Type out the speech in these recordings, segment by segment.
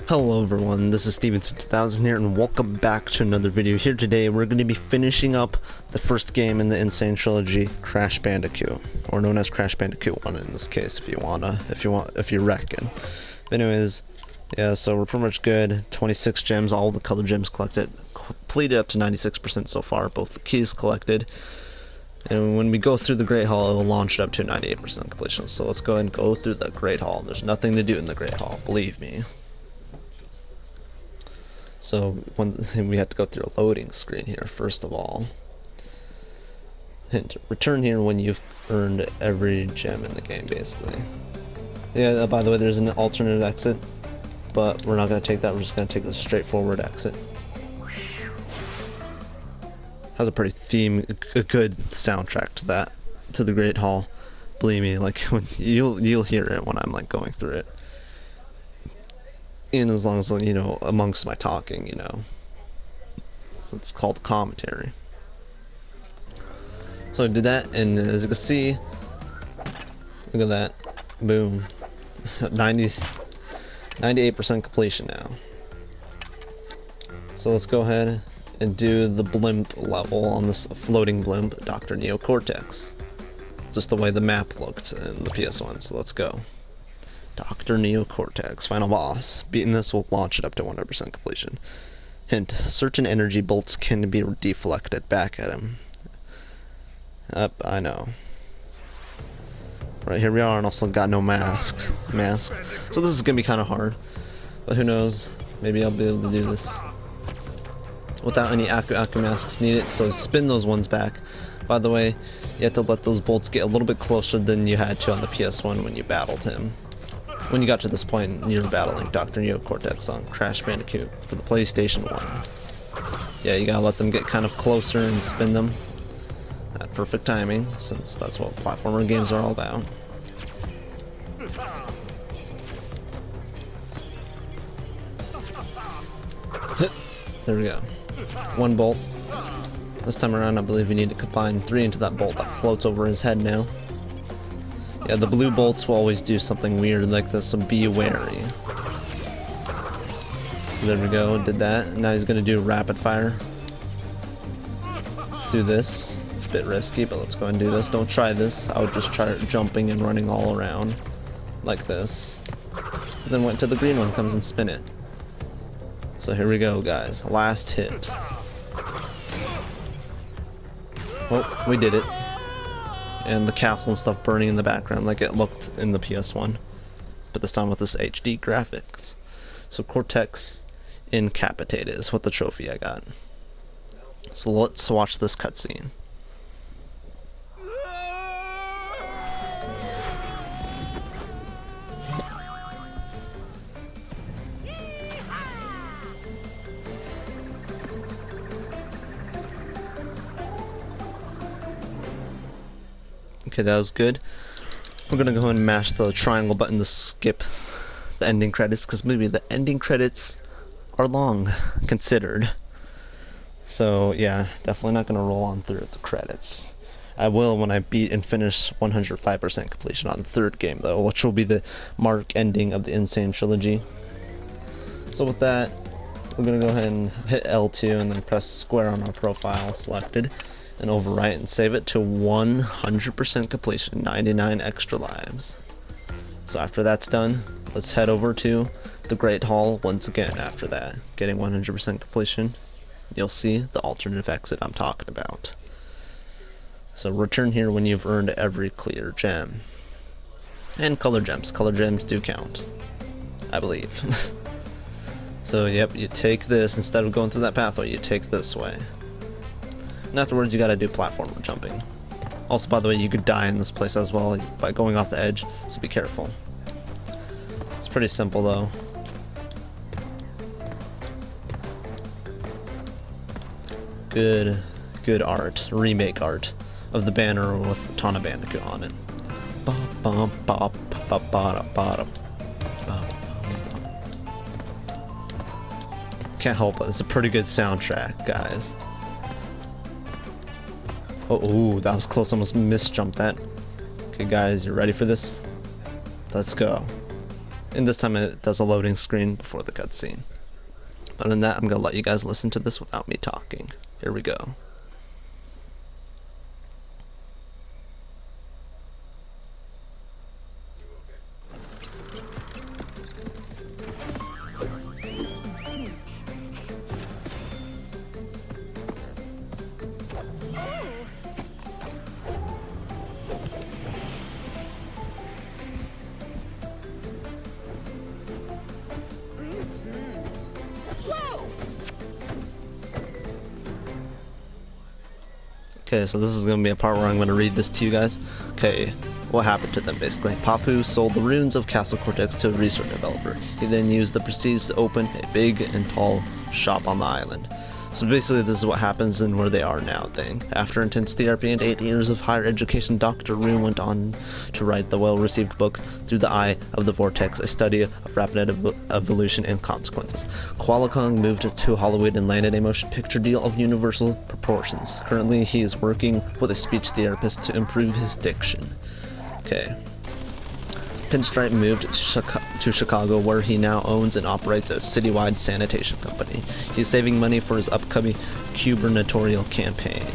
Hello everyone, this is Stevenson2000 here, and welcome back to another video. Here today, we're going to be finishing up the first game in the Insane Trilogy, Crash Bandicoot, or known as Crash Bandicoot 1 in this case, if you reckon. But anyways, yeah, so we're pretty much good. 26 gems, all the color gems collected, completed up to 96% so far, both the keys collected. And when we go through the Great Hall, it will launch it up to 98% completion. So let's go ahead and go through the Great Hall. There's nothing to do in the Great Hall, believe me. So we have to go through a loading screen here first of all. Hint, return here when you've earned every gem in the game, basically. Yeah, by the way, there's an alternate exit, but we're not going to take that, we're just going to take the straightforward exit. Has a pretty a good soundtrack to that, to the Great Hall. Believe me, like when you'll hear it when I'm like going through it. And as long as, you know, amongst my talking, you know. So it's called commentary. So I did that, and as you can see, look at that. Boom. 98% completion now. So let's go ahead and do the blimp level on this floating blimp, Dr. Neocortex. Just the way the map looked in the PS1, so let's go. Dr. Neocortex, final boss. Beating this will launch it up to 100% completion. Hint, certain energy bolts can be deflected back at him. Yep, I know. Right, here we are, and also got no mask. So this is gonna be kind of hard, but who knows? Maybe I'll be able to do this without any Aku masks needed. So spin those ones back. By the way, you have to let those bolts get a little bit closer than you had to on the PS1 when you battled him. When you got to this point, you were battling Dr. Neocortex on Crash Bandicoot for the PlayStation 1. Yeah, you gotta let them get kind of closer and spin them at perfect timing, since that's what platformer games are all about. There we go. One bolt. This time around, I believe we need to combine 3 into that bolt that floats over his head now. Yeah, the blue bolts will always do something weird like this, so be wary. So there we go, did that. Now he's gonna do rapid fire. Do this. It's a bit risky, but let's go and do this. Don't try this. I would just try jumping and running all around like this. And then went to the green one, comes and spin it. So here we go, guys. Last hit. Oh, we did it. And the castle and stuff burning in the background like it looked in the PS1, but this time with this HD graphics. So Cortex Incapitated is what the trophy I got. So let's watch this cutscene. Okay, that was good. We're gonna go ahead and mash the triangle button to skip the ending credits, because maybe the ending credits are long considered. So yeah, definitely not gonna roll on through the credits. I will when I beat and finish 105% completion on the third game though, which will be the mark ending of the Insane Trilogy. So with that, we're gonna go ahead and hit L2 and then press square on our profile selected, and overwrite and save it to 100% completion, 99 extra lives. So after that's done, let's head over to the Great Hall once again after that. Getting 100% completion, you'll see the alternative exit I'm talking about. So return here when you've earned every clear gem. And color gems. Color gems do count, I believe. So yep, you take this, instead of going through that pathway, you take this way. And afterwards, you gotta do platformer jumping. Also, by the way, you could die in this place as well by going off the edge, so be careful. It's pretty simple though. Good art, remake art of the banner with a ton of Bandicoot on it. Can't help it, it's a pretty good soundtrack, guys. Oh, ooh, that was close, almost misjumped that. Okay guys, you ready for this? Let's go. And this time it does a loading screen before the cutscene. Other than that, I'm gonna let you guys listen to this without me talking. Here we go. Okay, so this is going to be a part where I'm going to read this to you guys. Okay, what happened to them basically? Papu sold the ruins of Castle Cortex to a research developer. He then used the proceeds to open a big and tall shop on the island. So basically this is what happens in where they are now thing. After intense therapy and 8 years of higher education, Dr. Rune went on to write the well-received book Through the Eye of the Vortex, a study of rapid evolution and consequences. Koala Kong moved to Hollywood and landed a motion picture deal of universal proportions. Currently he is working with a speech therapist to improve his diction. Okay. Pinstripe moved to Chicago, where he now owns and operates a citywide sanitation company. He's saving money for his upcoming gubernatorial campaign.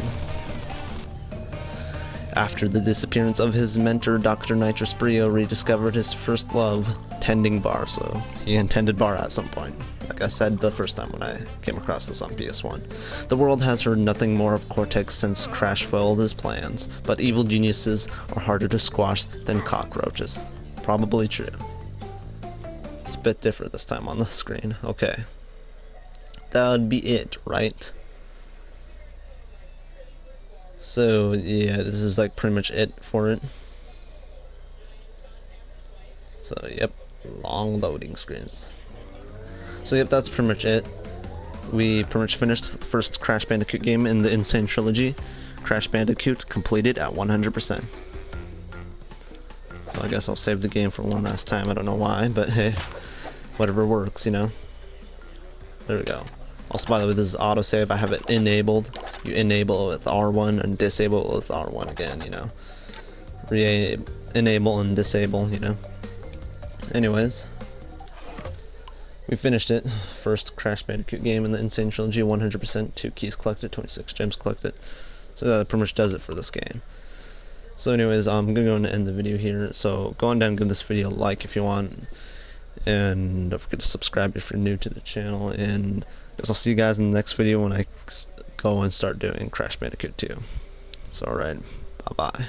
After the disappearance of his mentor, Dr. Nitrous Brio rediscovered his first love, tending bar, so he intended bar at some point. Like I said the first time when I came across this on PS1. The world has heard nothing more of Cortex since Crash foiled his plans, but evil geniuses are harder to squash than cockroaches. Probably true. It's a bit different this time on the screen. Okay. That would be it, right? So, yeah, this is like pretty much it for it. So, yep, long loading screens. So, yep, that's pretty much it. We pretty much finished the first Crash Bandicoot game in the Insane Trilogy. Crash Bandicoot completed at 100%. So I guess I'll save the game for one last time. I don't know why, but hey, whatever works, you know. There we go. Also, by the way, this is autosave. I have it enabled. You enable it with R1 and disable it with R1 again, you know. Enable and disable, you know. Anyways, we finished it. First Crash Bandicoot game in the Insane Trilogy, 100%. 2 keys collected, 26 gems collected. So that pretty much does it for this game. So anyways, I'm gonna go and end the video here. So go on down and give this video a like if you want, and don't forget to subscribe if you're new to the channel, and I guess I'll see you guys in the next video when I go and start doing Crash Bandicoot 2. So alright, bye bye.